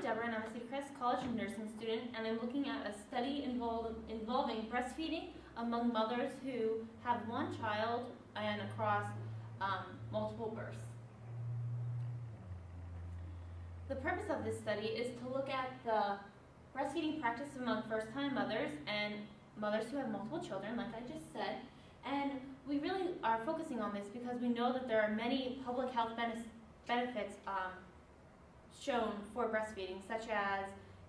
Debra, and I'm a Cedar Crest College nursing student, and I'm looking at a study involving breastfeeding among mothers who have one child and across multiple births. The purpose of this study is to look at the breastfeeding practice among first-time mothers and mothers who have multiple children, like I just said. And we really are focusing on this because we know that there are many public health benefits shown for breastfeeding, such as,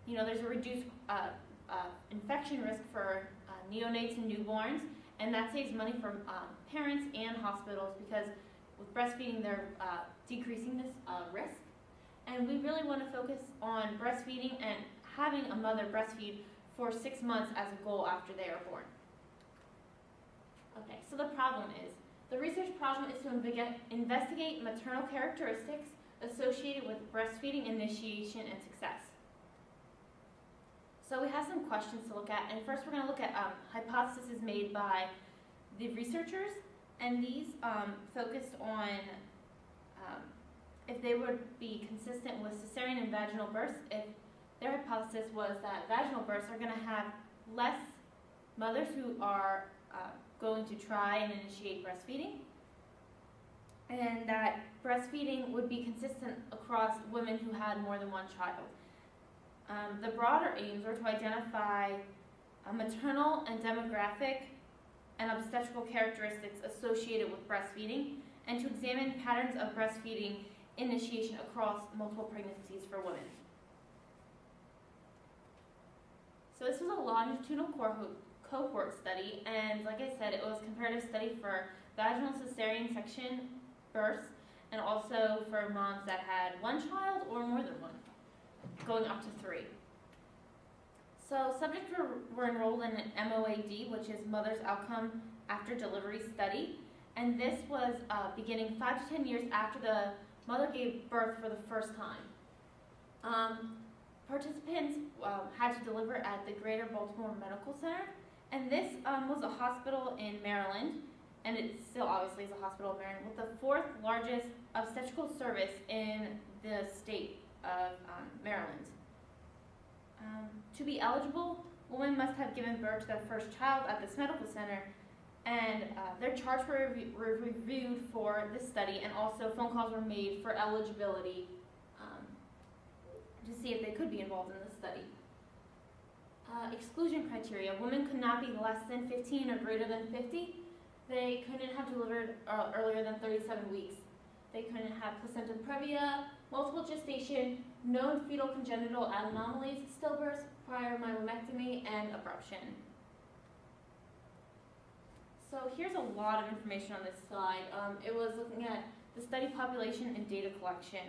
there's a reduced infection risk for neonates and newborns, and that saves money for parents and hospitals because with breastfeeding they're decreasing this risk. And we really want to focus on breastfeeding and having a mother breastfeed for 6 months as a goal after they are born. Okay, so the research problem is to investigate maternal characteristics associated with breastfeeding initiation and success. So we have some questions to look at, and first we're going to look at hypotheses made by the researchers, and these focused on if they would be consistent with cesarean and vaginal births. If their hypothesis was that vaginal births are going to have less mothers who are going to try and initiate breastfeeding, and that breastfeeding would be consistent across women who had more than one child. The broader aims are to identify maternal and demographic and obstetrical characteristics associated with breastfeeding, and to examine patterns of breastfeeding initiation across multiple pregnancies for women. So this was a longitudinal cohort study, and like I said, it was a comparative study for vaginal cesarean section births, and also for moms that had one child or more than one, going up to 3. So subjects were enrolled in an MOAD, which is Mother's Outcome After Delivery Study, and this was beginning 5 to 10 years after the mother gave birth for the first time. Participants had to deliver at the Greater Baltimore Medical Center, and this was a hospital in Maryland, and it still obviously is a hospital in Maryland, with the 4th largest obstetrical service in the state of Maryland. To be eligible, women must have given birth to their first child at this medical center, and their charts were reviewed for this study, and also phone calls were made for eligibility to see if they could be involved in the study. Exclusion criteria: women could not be less than 15 or greater than 50. They couldn't have delivered earlier than 37 weeks. They couldn't have placenta previa, multiple gestation, known fetal congenital anomalies, stillbirths, prior myomectomy, and abruption. So here's a lot of information on this slide. It was looking at the study population and data collection.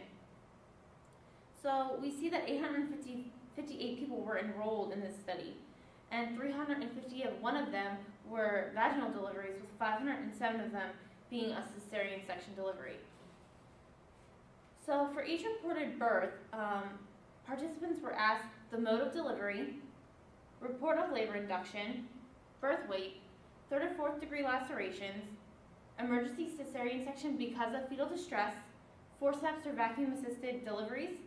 So we see that 858 people were enrolled in this study, and 351 of them were vaginal deliveries, with 507 of them being a cesarean section delivery. So for each reported birth, participants were asked the mode of delivery, report of labor induction, birth weight, 3rd or 4th degree lacerations, emergency cesarean section because of fetal distress, forceps or vacuum-assisted deliveries,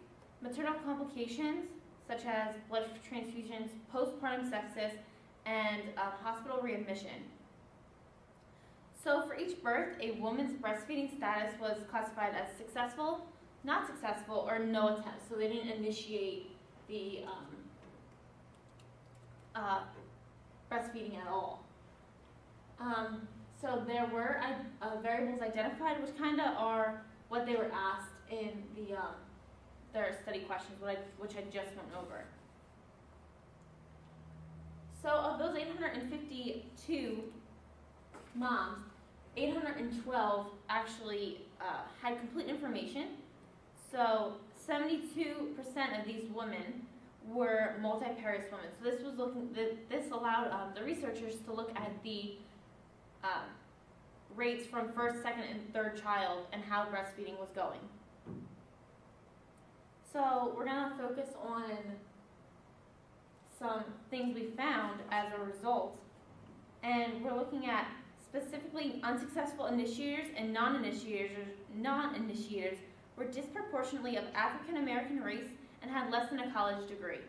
maternal complications such as blood transfusions, postpartum sepsis, and hospital readmission. So for each birth, a woman's breastfeeding status was classified as successful, not successful, or no attempt. So they didn't initiate the breastfeeding at all. So there were variables identified, which kind of are what they were asked in their study questions, which I just went over. So of those 852 moms, 812 actually had complete information. So 72% of these women were multiparous women. So this allowed the researchers to look at the rates from 1st, 2nd, and 3rd child and how breastfeeding was going. So we're going to focus on some things we found as a result, and we're looking at specifically unsuccessful initiators and non-initiators were disproportionately of African American race and had less than a college degree.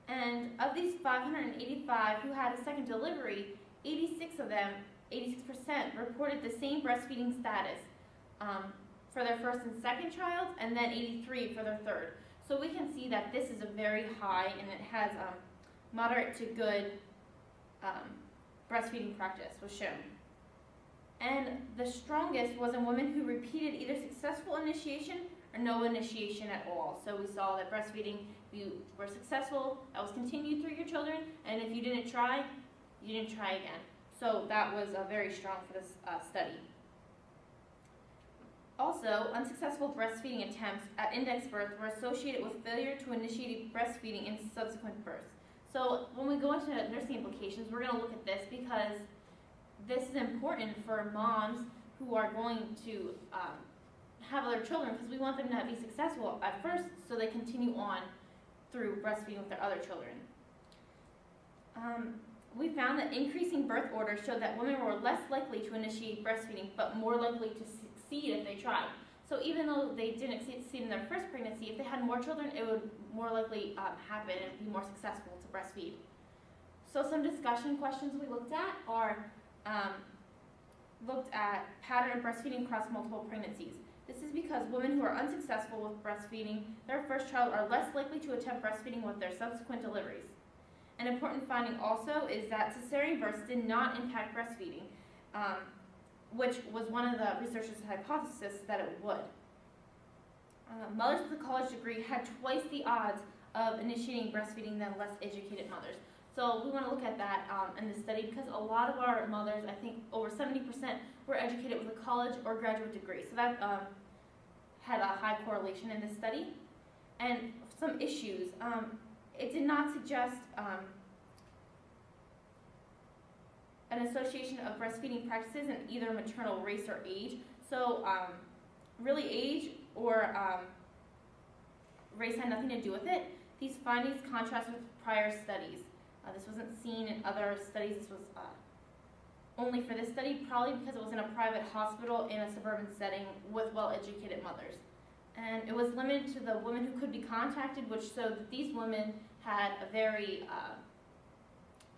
And of these 585 who had a second delivery, 86 of them, 86%, reported the same breastfeeding status for their first and second child, and then 83 for their third. So we can see that this is a very high, and it has moderate to good breastfeeding practice was shown. And the strongest was in women who repeated either successful initiation or no initiation at all. So we saw that breastfeeding, if you were successful, that was continued through your children, and if you didn't try, you didn't try again. So that was very strong for this study. Also, unsuccessful breastfeeding attempts at index birth were associated with failure to initiate breastfeeding in subsequent births. So when we go into nursing implications, we're going to look at this because this is important for moms who are going to have other children, because we want them to be successful at first so they continue on through breastfeeding with their other children. We found that increasing birth orders showed that women were less likely to initiate breastfeeding, but more likely to succeed if they tried. So even though they didn't succeed in their first pregnancy, if they had more children, it would more likely happen and be more successful to breastfeed. So some discussion questions we looked at are looked at pattern of breastfeeding across multiple pregnancies. This is because women who are unsuccessful with breastfeeding their first child are less likely to attempt breastfeeding with their subsequent deliveries. An important finding also is that cesarean births did not impact breastfeeding, which was one of the researchers' hypotheses that it would. Mothers with a college degree had twice the odds of initiating breastfeeding than less educated mothers. So we want to look at that in this study because a lot of our mothers, I think over 70%, were educated with a college or graduate degree. So that had a high correlation in this study. And some issues. It did not suggest an association of breastfeeding practices in either maternal race or age. So really age or race had nothing to do with it. These findings contrast with prior studies. This wasn't seen in other studies. This was only for this study, probably because it was in a private hospital in a suburban setting with well-educated mothers. And it was limited to the women who could be contacted, which showed that these women had a very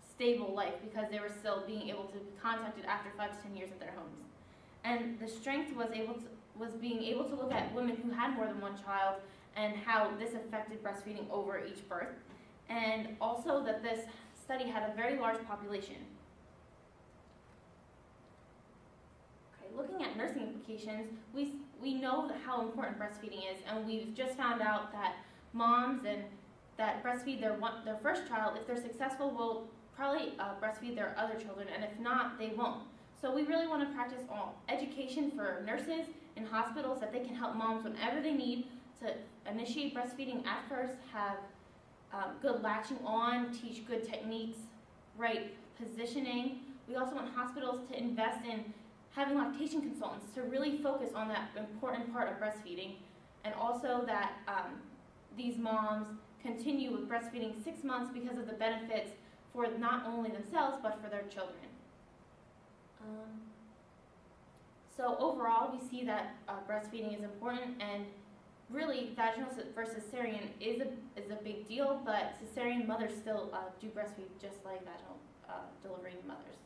stable life because they were still being able to be contacted after 5 to 10 years at their homes. And the strength was being able to look at women who had more than one child and how this affected breastfeeding over each birth. And also that this study had a very large population. Okay, looking at nursing implications, we know how important breastfeeding is, and we've just found out that moms that breastfeed their first child, if they're successful, will probably breastfeed their other children, and if not, they won't. So we really want to practice education for nurses in hospitals that they can help moms whenever they need to initiate breastfeeding at first, have good latching on, teach good techniques, right positioning. We also want hospitals to invest in having lactation consultants to really focus on that important part of breastfeeding, and also that these moms continue with breastfeeding 6 months because of the benefits for not only themselves but for their children. So overall, we see that breastfeeding is important, and really vaginal versus cesarean is a big deal, but cesarean mothers still do breastfeed just like vaginal delivering mothers.